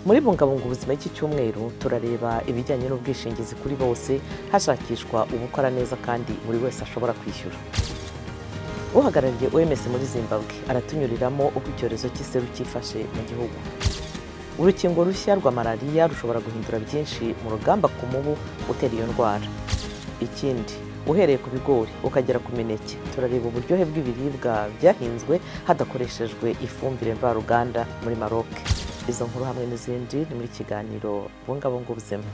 Muri Bungabunga Ubuzima y'iki cyumweru turareba ibijyanye n'ubwishingizi kuri bose hashakishwa ubukora neza kandi buri wese ashobora kwishyura. Uhagarariye wese muri Zimbabwe aratunyuriramo uko icyorezo cy'iseru cyifashe mu gihugu. Urukingo rushya rwa Malaria rushobora guhindura byinshi mu rugamba ku mubu utera iyo ndwara. Ikindi, uhereye ku bigori ukagera ku mineke, turareba uburyohe bw'ibiribwa byahinzwe hadakoreshejwe ifumbire mvaruganda muri Maroc. Izo nkuru hamwe n'izindi ni muri kiganiro Bungabunga Ubuzima.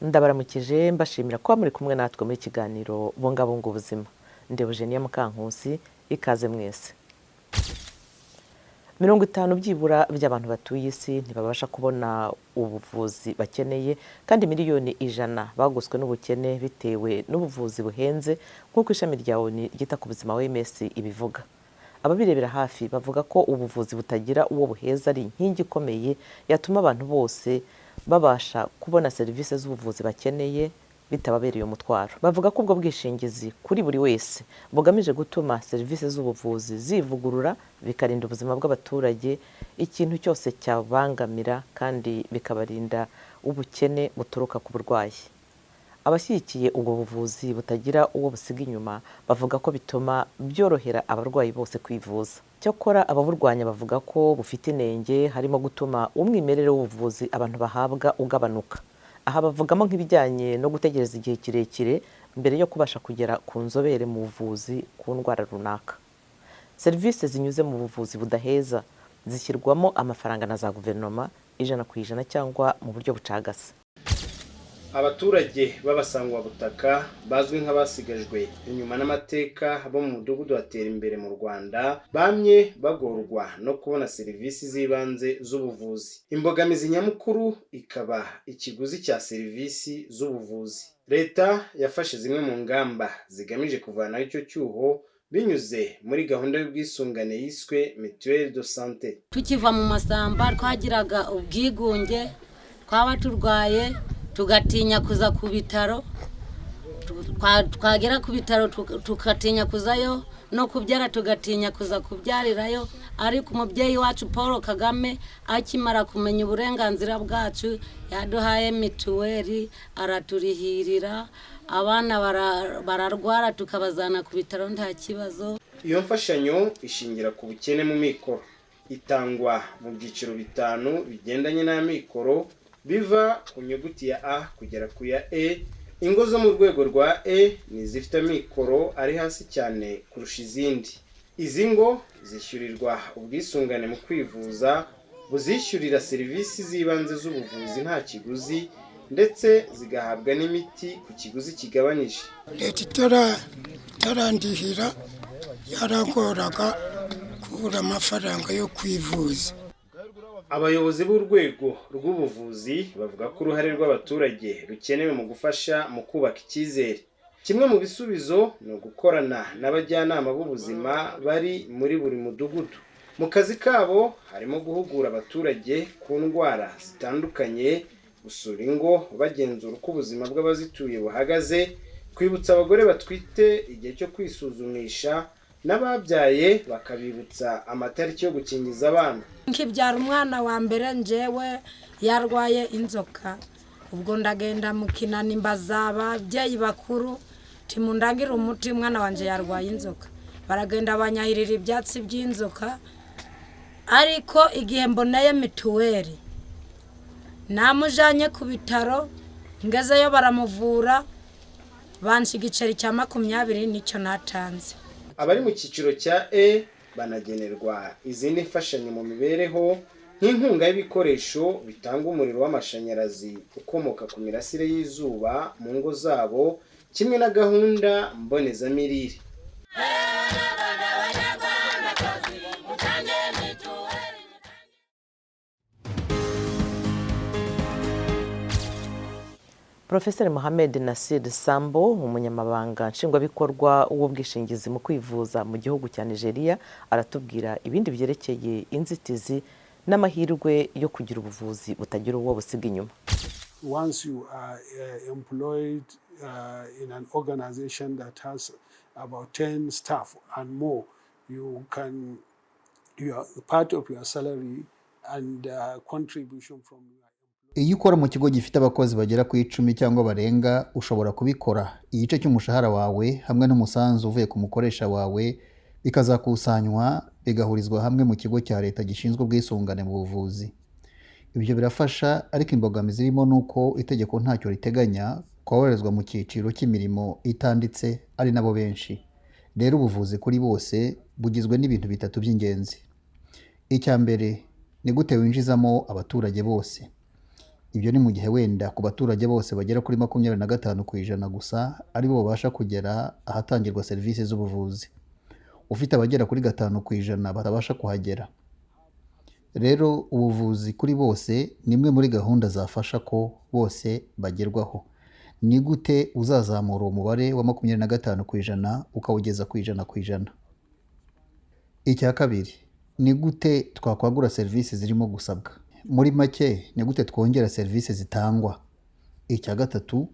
Ndabaramukije mbashimira ko muri kumwe natwe muri kiganiro Bungabunga Ubuzima. Ndi Eugenie Mukankusi, ikaze mwese. 50 byibura by'abantu batuye isi ntibabasha kubona ubuvuzi bakeneye, kandi miliyoni 100 baguswe n'ubukene bitewe n'ubuvuzi buhenze nk'uko ishami rya ONU ryita ku buzima wese ibivuga. Ababirebera hafi bavuga ko ubuvuzi butagira uwo buheza ari inkingi ikomeye yatuma abantu bose babasha kubona serivisi z'ubuvuzi bakeneye bitababereye umutwaro. Bavuga ko ubwo bwishingizi kuri buri wese bugamije gutuma serivisi z'ubuvuzi zivugurura bikarinda ubuzima bw'abaturage ikintu cyose cyabangamira, kandi bikabarinda ubukene buturuka ku burwayi. Abashyigikiye ubwo buvuzi butagira uwo busiga inyuma bavuga ko bituma byorohera abarwayi bose kwivuza. Cyakora ababurwanya bavuga ko bufite inenge, harimo gutuma umwimerere w'ubuvuzi abantu bahabwa ugabanuka. Aha bavugamo nk'ibijyanye no gutegereza igihe kirekire mbere yo kubasha kugera ku nzobere mu buvuzi ku ndwara runaka. Serivisi zinyuze mu buvuzi budaheza zishyirwamo amafaranga na za guverinoma 100% cyangwa mu buryo bucagase. Abaturage b'abasangwa butaka bazwi nk'abasigajwe inyuma n'amateka bo mu mudugudu watera imbere mu Rwanda bamye bagorwa no kubona serivisi z'ibanze z'ubuvuzi. Imbogamizi nyamukuru ikaba ikiguzi cya serivisi z'ubuvuzi. Leta yafashe zimwe mu ngamba zigamije kuvanaho icyo cyuho binyuze muri gahunda y'ubwisungane yiswe mutuelle de santé. Tukiva mu masamba twagiraga ubwigunge, twaba turwaye tugatinya kuza ku bitaro, twagera ku bitaro tukatinya kuzayo, no kubyara tugatinya kuza kubyarirayo. Ariko umubyeyi wacu Paul Kagame akimara kumenya uburenganzira bwacu yaduhaye mituweli, araturihirira, abana bararwara tukabazana ku bitaro nta kibazo. Iyo mfashanyo ishingira ku bukene mu mikoro, itangwa mu byiciro 5 bigendanye n'amikoro biva ku nyuguti ya A kugera ku ya E. Ingo zo mu rwego rwa E ni zifite amikoro ari hasi cyane kurusha izindi. Izi ngo zishyurirwa ubwisungane mu kwivuza buzishyurira serivisi z'ibanze z'ubuvuzi nta kiguzi, ndetse zigahabwa n'imiti ku kiguzi kigabanyije. Leta itarandihira yaragoraga kubura amafaranga yo kwivuza. Abayobozi b'urwego rw'ubuvuzi bavuga ko uruhare rw'abaturage rukenewe mu gufasha mu kubaka icyizere. Kimwe mu bisubizo ni ugukorana n'abajyanama b'ubuzima bari muri buri mudugudu. Mu kazi kabo harimo guhugura abaturage ku ndwara zitandukanye, gusura ingo bagenzura uko ubuzima bw'abazituye buhagaze, kwibutsa abagore batwite igihe cyo kwisuzumisha, n'ababyaye bakabibutsa amatariki yo gukingiza abana. Nkibyara umwana wa mbere njyewe yarwaye inzoka, ubwo ndagenda mukina nimbaza ababyeyi bakuru timundangira umuti umwana wanje yarwaye inzoka. Baragenda banyahirira ibyatsi by'inzoka, ariko igihe mboneye mituweli namujanye ku bitaro, ngezeyo baramuvura, banshi igiceri cya 20 nicyo natanze. Abari mu cyiciro cya E banagenerwa izindi mfashanyo mu mibereho nk'inkunga y'ibikoresho bitanga umuriro w'amashanyarazi ukomoka ku mirasire y'izuba mu ngo zabo, kimwe na gahunda mbonezamirire. Professor Mohamed Nasir Sambo, umunyamabanga nshingwabikorwa w'ubwishingizi mu kwivuza mu gihugu cya Nigeria, aratubwira ibindi byerekeye inzitizi n'amahirwe yo kugira ubuvuzi butagira uwo busiga inyuma. Once you are employed in an organization that has about 10 staff and more, you are part of your salary and contribution from iyo ukora mu kigo gifite abakozi bagera ku 10 cyangwa barenga, ushobora kubikora igice cy'umushahara wawe hamwe n'umusanzu uvuye ku mukoresha wawe bikazakusanywa bigahurizwa hamwe mu kigo cya leta gishinzwe ubwisungane mu buvuzi. Ibyo birafasha, ariko imbogamizi irimo nuko itegeko ntacyo riteganya koherezwa mu cyiciro cy'imirimo itanditse ari nabo benshi. Rero ubuvuzi kuri bose bugizwe n'ibintu bitatu by'ingenzi. Icya mbere ni gute winjizamo abaturage bose. Ibyo ni mu gihe wenda ku baturage bose bagera kuri 25% gusa ari bo babasha kugera ahatangirwa serivisi z'ubuvuzi. Ufite abagera kuri 5% batabasha kuhagera. Rero ubuvuzi kuri bose ni imwe muri gahunda zafasha ko bose bagerwaho. Ni gute uzazamura umubare wa 25% ukawugeza ku 100%. Icya kabiri ni gute twakwagura serivisi zirimo gusabwa. Muri make ni gute twongera serivisi zitangwa. Icya gatatu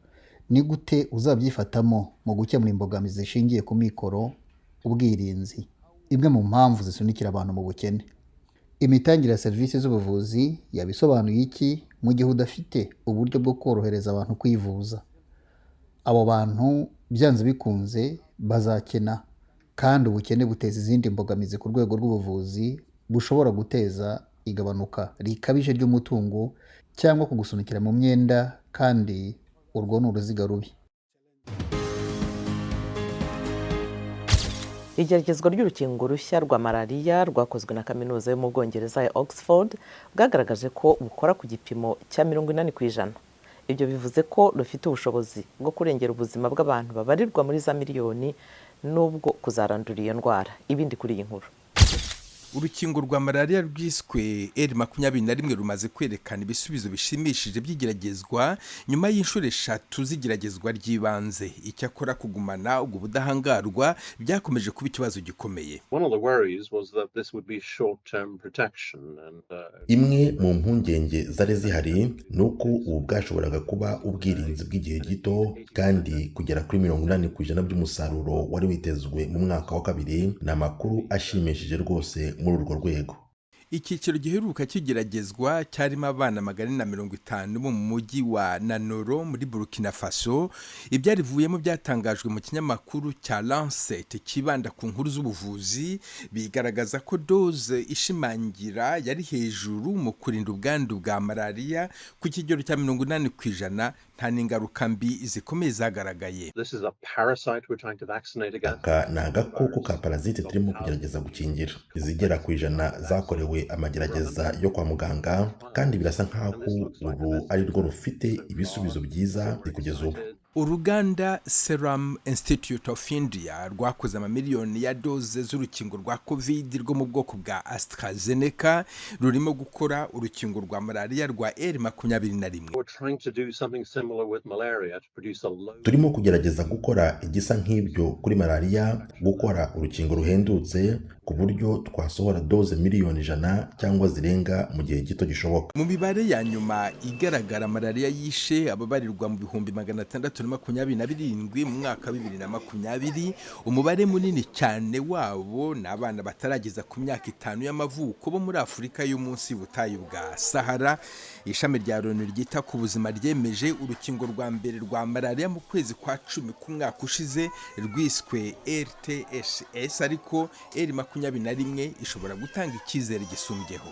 ni gute uzabyifatamo mu gukemura imbogamizi zishingiye ku mikoro, ubwirinzi, imwe mu mpamvu zisunikira abantu mu bukene. Imitangire ya serivisi z'ubuvuzi yabisobanuye iki mu gihe udafite uburyo bwo korohereza abantu kwivuza. Abo bantu byanze bikunze bazakena, kandi ubukene buteza izindi mbogamizi ku rwego rw'ubuvuzi, bushobora guteza igabanuka rikabije ry'umutungo cyangwa kugusunikira mu myenda, kandi urwo ni uruziga rubi. Igeragezwa ry'urukingo rushya rwa Malaria rwakozwe na kaminuza yo mu Bwongereza ya Oxford bwagaragaje ko bukora ku gipimo cya 80%. Ibyo bivuze ko rufite ubushobozi bwo kurengera ubuzima bw'abantu babarirwa muri za miliyoni nubwo kuzarandura iyo ndwara. Ibindi kuri iyi nkuru. Urukingo rwa Malaria rwiswe EP33 rumaze kwerekana ibisubizo bishimishije by'igeragezwa nyuma y'inshuro 3 z'igeragezwa ry'ibanze. Icyakora kugumana ubwo budahangarwa byakomeje kuba ikibazo gikomeye. Imwe mu mpungenge zari zihari nuko ubu bwashoboraga kuba ubwirinzi bw'igihe gito, kandi kugera kuri 80% by'umusaruro wari witezwe mu mwaka wa kabiri. Ni amakuru ashimishije rwose muri urwo rwego. Icyiciro giheruka kigeragezwa cyarimo abana 450 mu mujyi wa Nanoro muri Burkina Faso. Ibyarivuyemo byatangajwe mu kinyamakuru cya Lancet kibanda ku nkuru z'ubuvuzi, bigaragaza ko doze ishimangira yari hejuru mu kurinda ubwandu bwa malaria ku kigero cya 80%, nta n'ingaruka mbi zikomeye zagaragaye. Aka ni agakoko ka parasite turimo kugerageza gukingira. Izigera ku 100 zakorewe amagerageza yo kwa muganga, kandi birasa nkaho ubu ari rwo rufite ibisubizo byiza kugeza ubu. Uruganda Serum Institute of India rwakoze amamiliyoni ya doze z'urukingo rwa COVID rwo mu bwoko bwa AstraZeneca rurimo gukora urukingo rwa malaria rwa EP33. Turimo kugerageza gukora igisa nk'ibyo kuri malaria, gukora urukingo ruhendutse ku buryo twasohora doze miliyoni 100 cyangwa zirenga mu gihe gito gishoboka. Mu mibare ya nyuma igaragara, malaria yishe ababarirwa mu bihumbi 627 mu mwaka 2020. Umubare munini cyane wabo ni abana batarageza ku myaka 5 y'amavuko bo muri Afurika yo munsi y'ubutayu bwa Sahara. Ishami rya Loni ryita ku buzima ryemeje urukingo rwa mbere rwa malaria mu kwezi kwa 10 ku mwaka ushize rwiswe RTS, ariko EP33 ishobora gutanga icyizere gisumbyeho.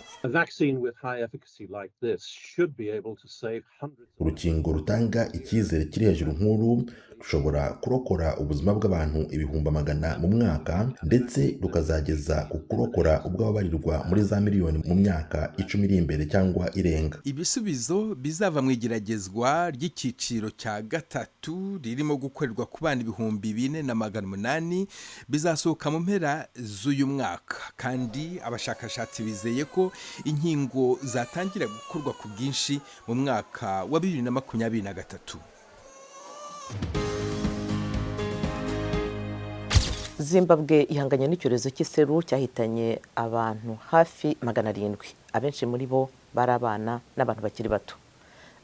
Urukingo rutanga icyizere kiri hejuru nkuru rushobora kurokora ubuzima bw'abantu 100,000 mu mwaka, ndetse rukazageza ku kurokora ubw'ababarirwa muri za miliyoni mu myaka 10 iri imbere cyangwa irenga. Ibisubizo bizava mu igeragezwa ry'icyiciro cya 3 ririmo gukorerwa ku bana 4,800 bizasohoka mu mpera z'uyu mwaka, kandi abashakashatsi bizeye ko inkingo zatangira gukorwa ku bwinshi mu mwaka wa 2023. Zimbabwe ihanganye n'icyorezo cy'iseru cyahitanye abantu hafi 700, abenshi muri bo bari abana n'abantu bakiri bato.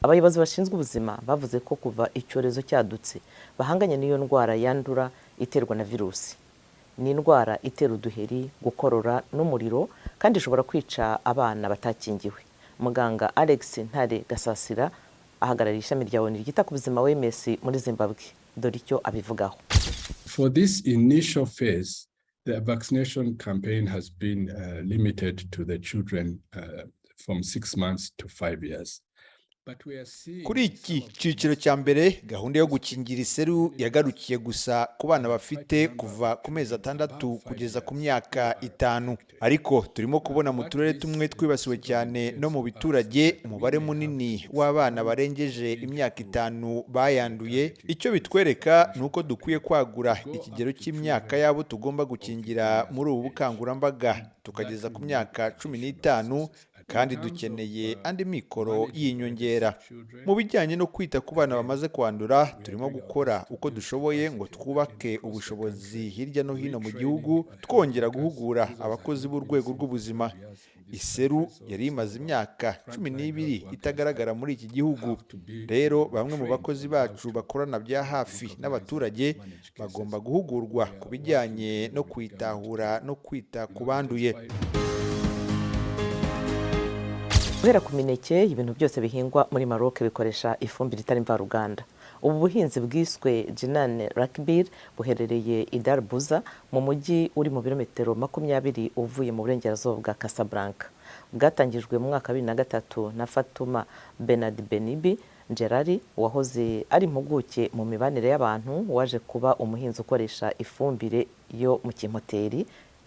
Abayobozi bashinzwe ubuzima bavuze ko kuva icyorezo cyadutse bahanganye n'iyo ndwara yandura iterwa na virusi. Ni indwara itera uduheri, gukorora n'umuriro kandi ishobora kwica abana batakingiwe. Muganga Alex Ntare Gasasira ahagarariye ishami rya ONU ryita ku buzima wese muri Zimbabwe. Dore icyo abivugaho. For this initial phase, the vaccination campaign has been limited to the children from 6 months to 5 years. Kuri iki cyiciro cya mbere gahunda yo gukingira iseru yagarukiye gusa ku bana bafite kuva ku mezi 6 kugeza ku myaka 5, ariko turimo kubona mu turere tumwe twibasiwe cyane no mu biturage umubare munini w'abana barengeje imyaka 5 bayanduye. Icyo bitwereka nuko dukwiye kwagura ikigero cy'imyaka yabo tugomba gukingira muri ubu bukangurambaga tukageza ku myaka 15, kandi dukeneye andi mikoro y'inyongera. Mu bijyanye no kwita ku bana bamaze kwandura, turimo gukora uko dushoboye ngo twubake ubushobozi hirya no hino mu gihugu, twongera guhugura abakozi b'urwego rw'ubuzima. Iseru yari imaze imyaka 12 itagaragara muri iki gihugu. Rero bamwe mu bakozi bacu bakorana bya hafi n'abaturage bagomba guhugurwa ku bijyanye no kwitahura no kwita ku banduye. Guhera ku mineke, ibintu byose bihingwa muri Maroc bikoresha ifumbire itari mvaruganda. Ubu buhinzi bwiswe Jinane Rakbir buherereye i Darbuza mu mujyi uri mu birometero 20 uvuye mu burengerazuba bwa Casablanca. Bwatangijwe mu mwaka 2003 na Fatuma Benad Benibi Gerari wahoze ari impuguke mu mibanire y'abantu, waje kuba umuhinzi ukoresha ifumbire yo mu kimoteri.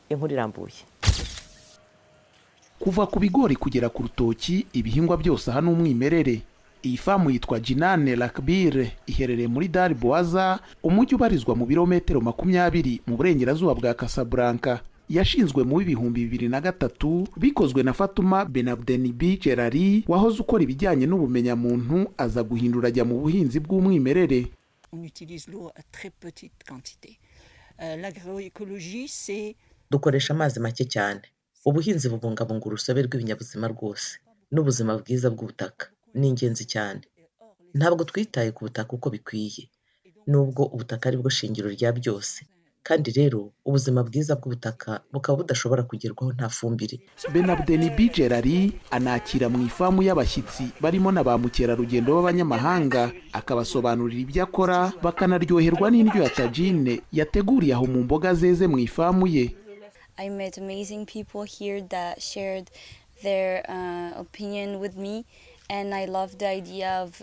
Inkuru irambuye. Kuva ku bigori kugera ku rutoki, ibihingwa byose hano umwimerere. Iyi famu yitwa Jinane Rakbir iherereye muri Darbuza, umujyi ubarizwa mu birometero 20 mu burengerazuba bwa Casablanca. Yashinzwe mu 2003 bikozwe na Fatuma Benabdenibi Gerari wahoze ukora ibijyanye n'ubumenyamuntu, aza guhindura ajya mu buhinzi bw'umwimerere. On utilise l'eau à très petite quantité. L'agroécologie c'est dukoresha amazi make cyane. Ubuhinzi bubungabunga urusobe rw'ibinyabuzima rwose n'ubuzima bwiza bw'ubutaka. Ni ingenzi cyane. Ntabwo twitaye ku butaka uko bikwiye, nubwo ubutaka ari bwo shingiro rya byose. Kandi rero ubuzima bwiza bw'ubutaka bukaba budashobora kugerwaho nta fumbire. Benabdenibi Gerari anakira mu ifamu y'abashyitsi barimo na ba mukerarugendo b'abanyamahanga, akabasobanurira ibyo akora, bakanaryoherwa n'indyo ya tagine yateguriye aho mu mboga zeze mu ifamu ye. I met amazing people here that shared their opinion with me, and I loved the idea of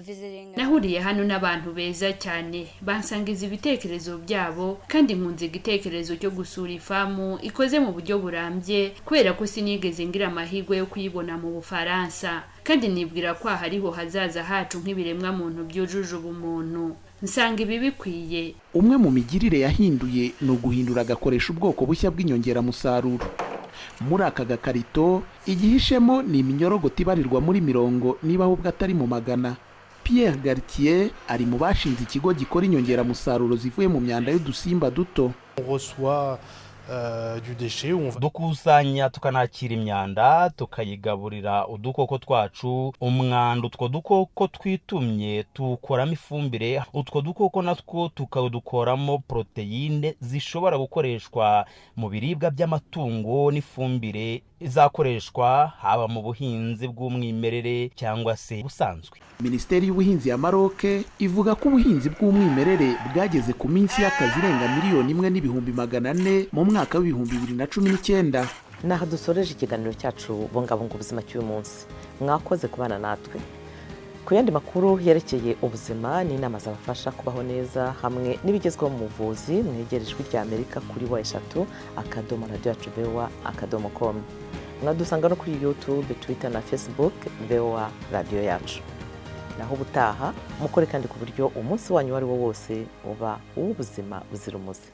visiting. Nahuriye hano n'abantu beza cyane, bansangiza ibitekerezo byabo, kandi nkunze igitekerezo cyo gusura ifamu ikoze mu buryo burambye, kubera ko sinigeze ngira amahirwe yo kuyibona mu Bufaransa, kandi nibwira ko hariho hazaza hacu nk'ibiremwa muntu byujuje ubumuntu. Nsanga ibi bikwiye. Umwe mu migirire yahinduye ni uguhindura agakoresha ubwoko bushya bw'inyongeramusaruro. Muri aka gakarito igihishemo ni iminyorogoto ibarirwa muri mirongo niba ahubwo atari mu magana. Pierre Gartier ari mu bashinze ikigo gikora inyongeramusaruro zivuye mu myanda y'udusimba duto. On reçoit du déchet, dukusanya tukanakira imyanda tukayigaburira udukoko twacu. Umwanda utwo dukoko twitumye tukoramo ifumbire, utwo dukoko natwo tukadukoramo proteine zishobora gukoreshwa mu biribwa by'amatungo n'ifumbire izakoreshwa haba mu buhinzi bw'umwimerere cyangwa se busanzwe. Minisiteri y'ubuhinzi ya Maroc ivuga ko ubuhinzi bw'umwimerere bwageze ku minsi y'akazi irenga 1,400,000 mu mwaka wa 2019. Naha dusoreje ikiganiro cyacu Bungabunga Ubuzima cy'uyu munsi. Mwakoze kubana natwe. Ku yandi makuru yerekeye ubuzima n'inama zabafasha kubaho neza hamwe n'ibigezweho mu buvuzi, mwegere Ijwi ry'Amerika kuri wese @radio.com. Mwadusanga no kuri YouTube, Twitter na Facebook VOA Radio yacu. Naho ubutaha mukore kandi ku buryo umunsi wanyu wari wo wose uba uw'ubuzima buzira umuze.